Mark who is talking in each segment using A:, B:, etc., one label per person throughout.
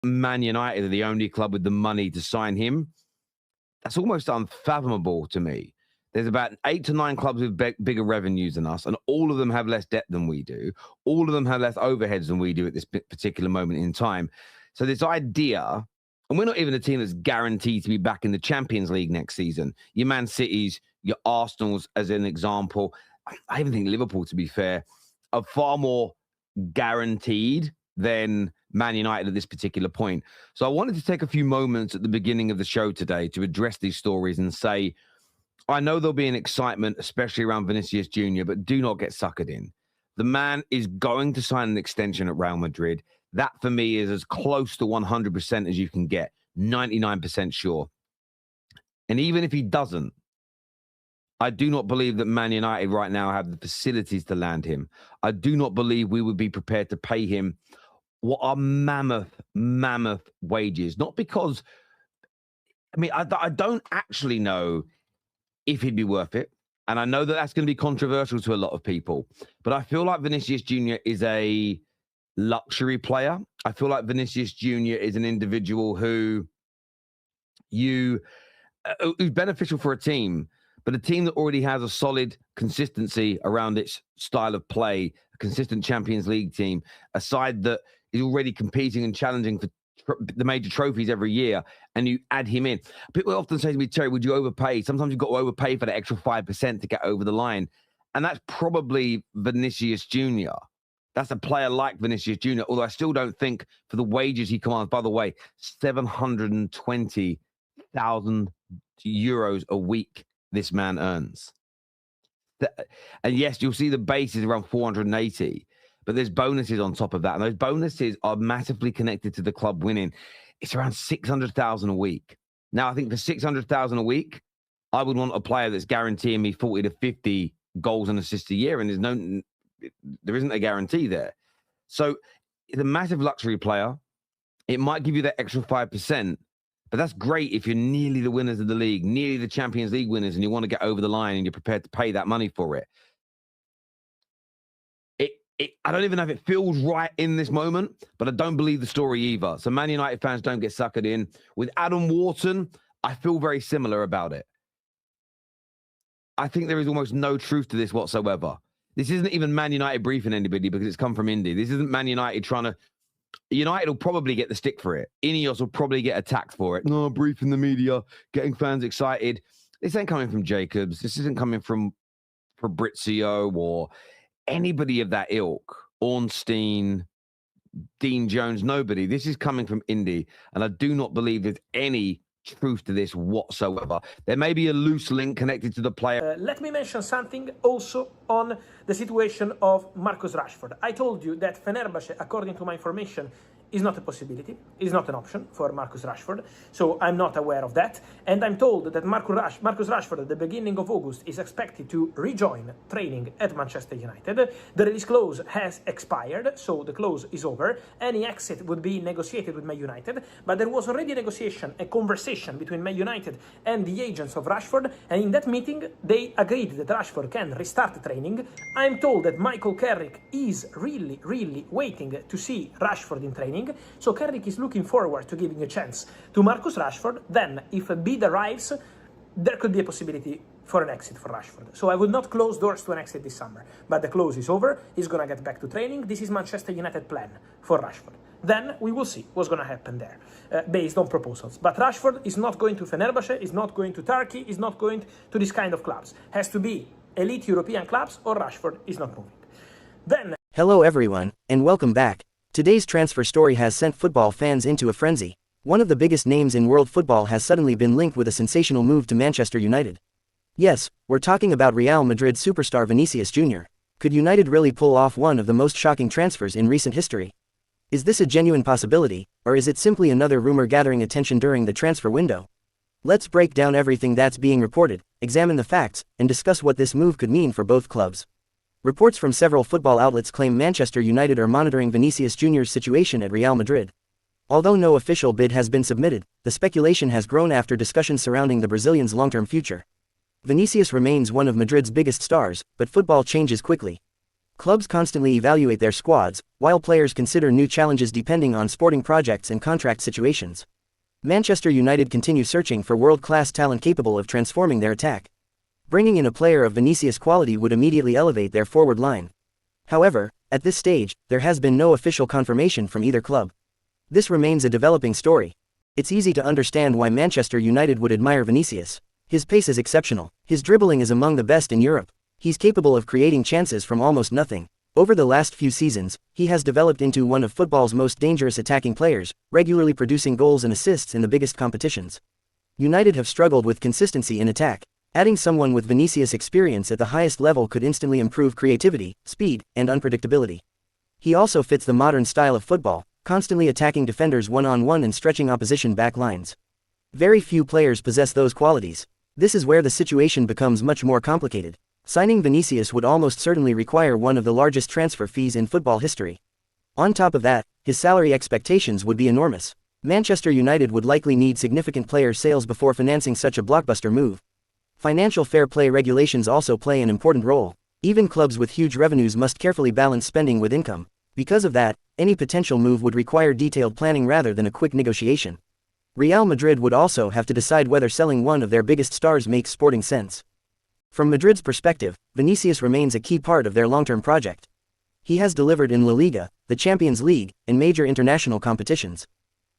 A: Man United are the only club with the money to sign him, that's almost unfathomable to me. There's about 8 to 9 clubs with bigger revenues than us, and all of them have less debt than we do. All of them have less overheads than we do at this particular moment in time. So this idea, and we're not even a team that's guaranteed to be back in the Champions League next season. Your Man Cities, your Arsenals, as an example. I even think Liverpool, to be fair, are far more guaranteed than Man United at this particular point. So I wanted to take a few moments at the beginning of the show today to address these stories and say, I know there'll be an excitement, especially around Vinícius Jr., but do not get suckered in. The man is going to sign an extension at Real Madrid. That, for me, is as close to 100% as you can get, 99% sure. And even if he doesn't, I do not believe that Man United right now have the facilities to land him. I do not believe we would be prepared to pay him what are mammoth wages. Not because, I don't actually know if he'd be worth it. And I know that that's going to be controversial to a lot of people. But I feel like Vinícius Jr. is a luxury player. I feel like Vinícius Jr. is an individual who's beneficial for a team, but a team that already has a solid consistency around its style of play, a consistent Champions League team, a side that is already competing and challenging for the major trophies every year, and you add him in. People often say to me, Terry, would you overpay? Sometimes you've got to overpay for the extra 5% to get over the line. And that's probably Vinícius Jr. That's a player like Vinícius Jr., although I still don't think for the wages he commands. By the way, 720,000 euros a week this man earns. And yes, you'll see the base is around 480. But there's bonuses on top of that. And those bonuses are massively connected to the club winning. It's around 600,000 a week. Now, I think for 600,000 a week, I would want a player that's guaranteeing me 40 to 50 goals and assists a year. And there isn't a guarantee there. So it's a massive luxury player. It might give you that extra 5%, but that's great if you're nearly the winners of the league, nearly the Champions League winners, and you want to get over the line and you're prepared to pay that money for it. I don't even know if it feels right in this moment, but I don't believe the story either. So Man United fans don't get suckered in. With Adam Wharton, I feel very similar about it. I think there is almost no truth to this whatsoever. This isn't even Man United briefing anybody because it's come from Indy. This isn't Man United trying to... United will probably get the stick for it. Ineos will probably get attacked for it. No, briefing the media, getting fans excited. This ain't coming from Jacobs. This isn't coming from Fabrizio or anybody of that ilk. Ornstein, Dean Jones, nobody. This is coming from Indy, and I do not believe there's any truth to this whatsoever. There may be a loose link connected to the player.
B: Let me mention something also on the situation of Marcus Rashford. I told you that Fenerbahce, according to my information, is not a possibility, is not an option for Marcus Rashford, so I'm not aware of that. And I'm told that Marcus Rashford at the beginning of August is expected to rejoin training at Manchester United. The release clause has expired, so the clause is over. Any exit would be negotiated with Man United, but there was already a conversation between Man United and the agents of Rashford, and in that meeting they agreed that Rashford can restart training. I'm told that Michael Carrick is really waiting to see Rashford in training. So Carrick is looking forward to giving a chance to Marcus Rashford. Then, if a bid arrives, there could be a possibility for an exit for Rashford. So I would not close doors to an exit this summer. But the clause is over. He's going to get back to training. This is Manchester United plan for Rashford. Then we will see what's going to happen there, based on proposals. But Rashford is not going to Fenerbahce, is not going to Turkey, is not going to this kind of clubs. Has to be elite European clubs, or Rashford is not moving. Then...
C: Hello everyone, and welcome back. Today's transfer story has sent football fans into a frenzy. One of the biggest names in world football has suddenly been linked with a sensational move to Manchester United. Yes, we're talking about Real Madrid superstar Vinícius Jr. Could United really pull off one of the most shocking transfers in recent history? Is this a genuine possibility, or is it simply another rumor gathering attention during the transfer window? Let's break down everything that's being reported, examine the facts, and discuss what this move could mean for both clubs. Reports from several football outlets claim Manchester United are monitoring Vinícius Jr.'s situation at Real Madrid. Although no official bid has been submitted, the speculation has grown after discussions surrounding the Brazilian's long-term future. Vinícius remains one of Madrid's biggest stars, but football changes quickly. Clubs constantly evaluate their squads, while players consider new challenges depending on sporting projects and contract situations. Manchester United continue searching for world-class talent capable of transforming their attack. Bringing in a player of Vinícius' quality would immediately elevate their forward line. However, at this stage, there has been no official confirmation from either club. This remains a developing story. It's easy to understand why Manchester United would admire Vinícius. His pace is exceptional. His dribbling is among the best in Europe. He's capable of creating chances from almost nothing. Over the last few seasons, he has developed into one of football's most dangerous attacking players, regularly producing goals and assists in the biggest competitions. United have struggled with consistency in attack. Adding someone with Vinícius' experience at the highest level could instantly improve creativity, speed, and unpredictability. He also fits the modern style of football, constantly attacking defenders one-on-one and stretching opposition back lines. Very few players possess those qualities. This is where the situation becomes much more complicated. Signing Vinícius would almost certainly require one of the largest transfer fees in football history. On top of that, his salary expectations would be enormous. Manchester United would likely need significant player sales before financing such a blockbuster move. Financial fair play regulations also play an important role. Even clubs with huge revenues must carefully balance spending with income. Because of that, any potential move would require detailed planning rather than a quick negotiation. Real Madrid would also have to decide whether selling one of their biggest stars makes sporting sense. From Madrid's perspective, Vinícius remains a key part of their long-term project. He has delivered in La Liga, the Champions League, and major international competitions.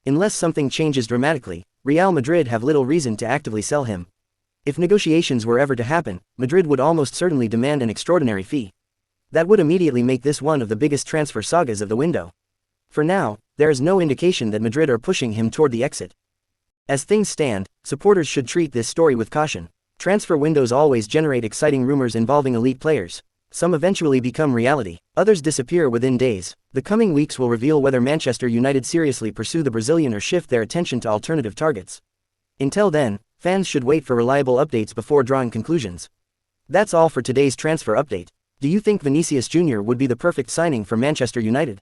C: Unless something changes dramatically, Real Madrid have little reason to actively sell him. If negotiations were ever to happen, Madrid would almost certainly demand an extraordinary fee. That would immediately make this one of the biggest transfer sagas of the window. For now, there is no indication that Madrid are pushing him toward the exit. As things stand, supporters should treat this story with caution. Transfer windows always generate exciting rumors involving elite players. Some eventually become reality, others disappear within days. The coming weeks will reveal whether Manchester United seriously pursue the Brazilian or shift their attention to alternative targets. Until then, fans should wait for reliable updates before drawing conclusions. That's all for today's transfer update. Do you think Vinícius Jr. would be the perfect signing for Manchester United?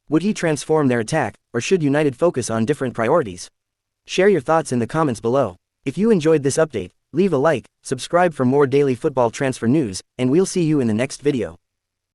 C: Would he transform their attack, or should United focus on different priorities? Share your thoughts in the comments below. If you enjoyed this update, leave a like, subscribe for more daily football transfer news, and we'll see you in the next video.